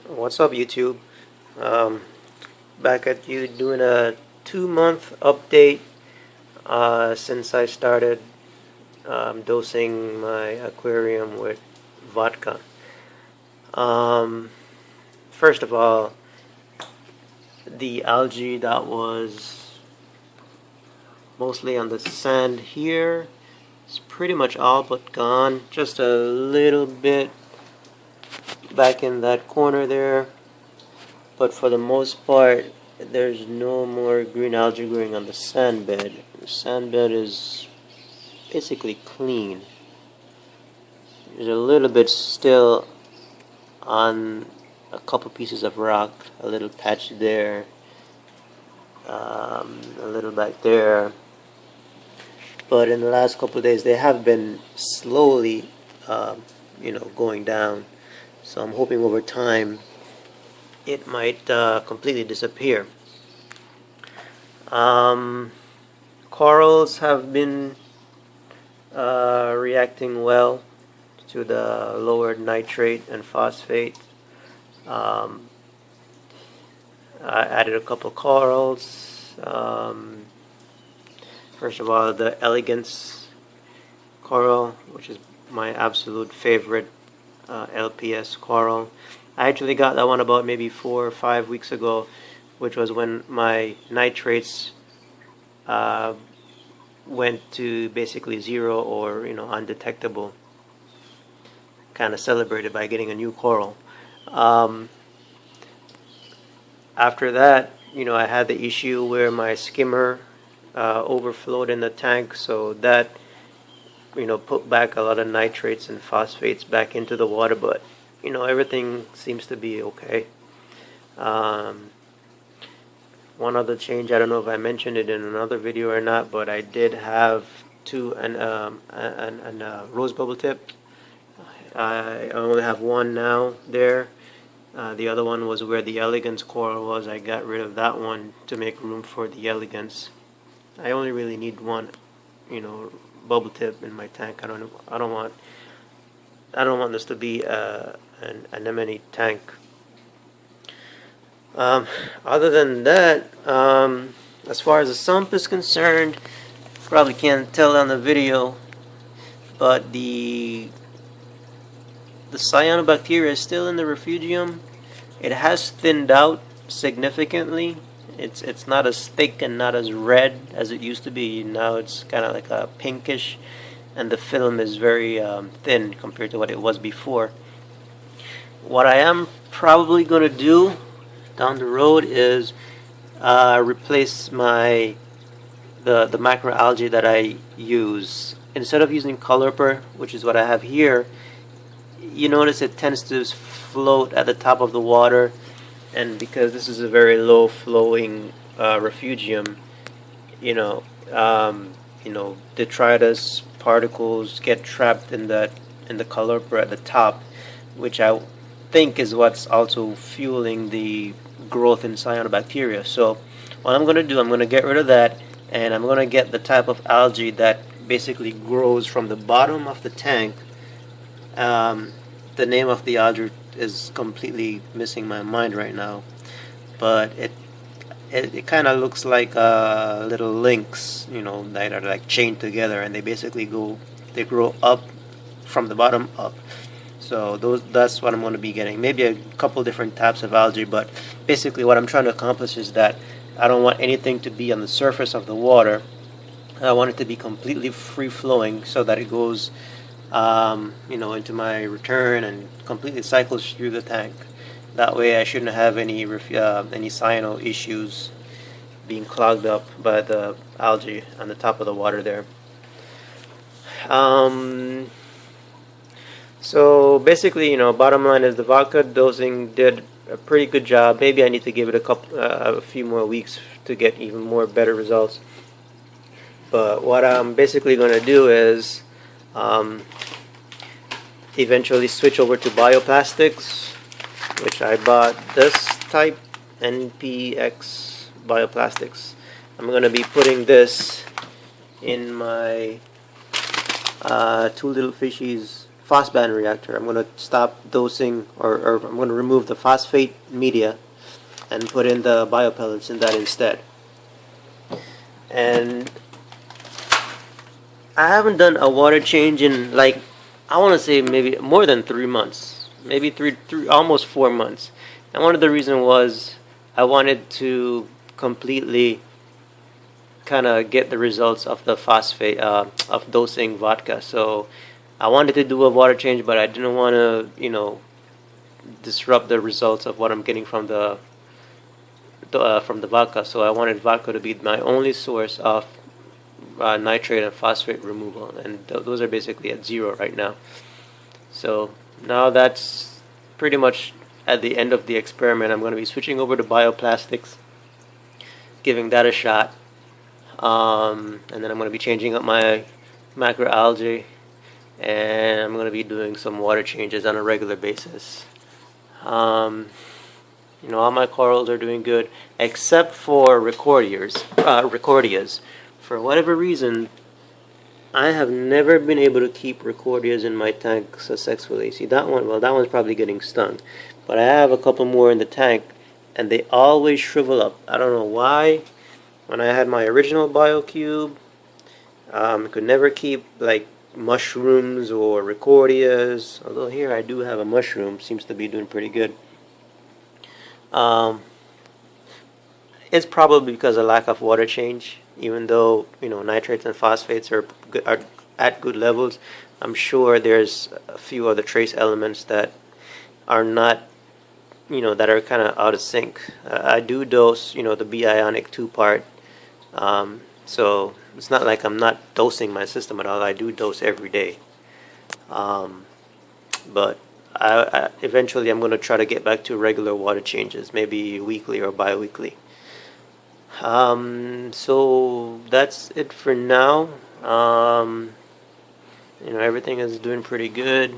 What's up, YouTube? Um, Back at you doing a 2 month update since I started dosing my aquarium with vodka. Um, First of all, the algae that was mostly on the sand here is pretty much all but gone. Just a little bit back in that corner there. But for the most part, there's no more green algae growing on the sand bed. The sand bed is basically clean. There's a little bit still on a couple pieces of rock, a little patch there, a little back there. But in the last couple of days, they have been slowly, going down. So I'm hoping over time it might completely disappear. Corals have been reacting well to the lowered nitrate and phosphate. I added a couple corals. First of all, the elegance coral, which is my absolute favorite LPS coral. I actually got that one about maybe 4 or 5 weeks ago, which was when my nitrates went to basically zero or undetectable. Kind of celebrated by getting a new coral. After that, I had the issue where my skimmer overflowed in the tank, so that put back a lot of nitrates and phosphates back into the water, but everything seems to be okay. One other change, I don't know if I mentioned it in another video or not, but I did have a rose bubble tip. I only have one now there. The other one was where the elegance coral was. I got rid of that one to make room for the elegance. I only really need one, bubble tip in my tank. I don't want this to be an anemone tank. Other than that, as far as the sump is concerned, probably can't tell on the video, but the cyanobacteria is still in the refugium. It has thinned out significantly. It's not as thick and not as red as it used to be. Now it's kind of like a pinkish, and the film is very thin compared to what it was before. What I am probably going to do down the road is replace the macroalgae that I use. Instead of using coloper, which is what I have here, you notice it tends to float at the top of the water, and because this is a very low flowing refugium, detritus particles get trapped in the coloper at the top, which I think is what's also fueling the growth in cyanobacteria. So what I'm going to do, I'm going to get rid of that, and I'm going to get the type of algae that basically grows from the bottom of the tank. The name of the algae is completely missing my mind right now, but it kind of looks like little links, that are like chained together, and they basically grow up from the bottom up. So that's what I'm going to be getting. Maybe a couple different types of algae, but basically what I'm trying to accomplish is that I don't want anything to be on the surface of the water. I want it to be completely free flowing, so that it goes into my return and completely cycles through the tank. That way I shouldn't have any cyano issues being clogged up by the algae on the top of the water there. So basically, bottom line is the vodka dosing did a pretty good job. Maybe I need to give it a few more weeks to get even more better results. But what I'm basically going to do is eventually switch over to bioplastics, which I bought this type, NPX bioplastics. I'm going to be putting this in my two little fishies phosphate reactor. I'm going to stop dosing, or I'm going to remove the phosphate media and put in the biopellets in that instead. And I haven't done a water change in, like, I want to say maybe more than 3 months, maybe three, almost 4 months. And one of the reasons was I wanted to completely kind of get the results of the phosphate of dosing vodka. So I wanted to do a water change, but I didn't want to, disrupt the results of what I'm getting from the vodka. So I wanted vodka to be my only source of nitrate and phosphate removal, and those are basically at 0 right now. So now that's pretty much at the end of the experiment. I'm going to be switching over to bioplastics, giving that a shot, and then I'm going to be changing up my macroalgae, and I'm going to be doing some water changes on a regular basis. All my corals are doing good except for recordias. For whatever reason, I have never been able to keep recordias in my tank successfully. See, that one, well, that one's probably getting stung. But I have a couple more in the tank, and they always shrivel up. I don't know why. When I had my original BioCube, I could never keep, like, mushrooms or recordias. Although here I do have a mushroom. Seems to be doing pretty good. It's probably because of lack of water change. Even though nitrates and phosphates are at good levels, I'm sure there's a few other trace elements that are not, that are kind of out of sync. I do dose, the bionic 2 part, so it's not like I'm not dosing my system at all. I do dose every day, but eventually I'm going to try to get back to regular water changes, maybe weekly or bi-weekly. So that's it for now. Everything is doing pretty good.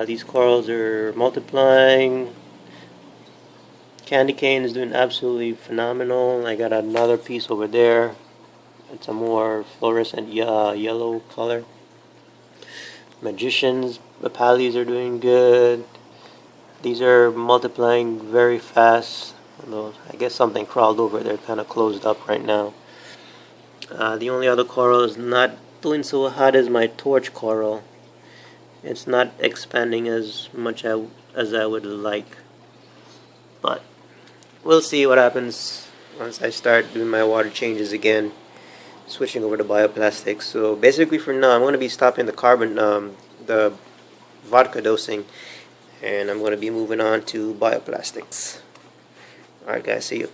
These corals are multiplying. Candy cane is doing absolutely phenomenal. I got another piece over there. It's a more fluorescent yellow color. Magicians, Palis are doing good. These are multiplying very fast. Although I guess something crawled over there, kind of closed up right now. The only other coral is not doing so hot as my torch coral. It's not expanding as much as I would like. But we'll see what happens once I start doing my water changes again, switching over to bioplastics. So basically for now, I'm going to be stopping the vodka dosing, and I'm going to be moving on to bioplastics. Alright guys, see you.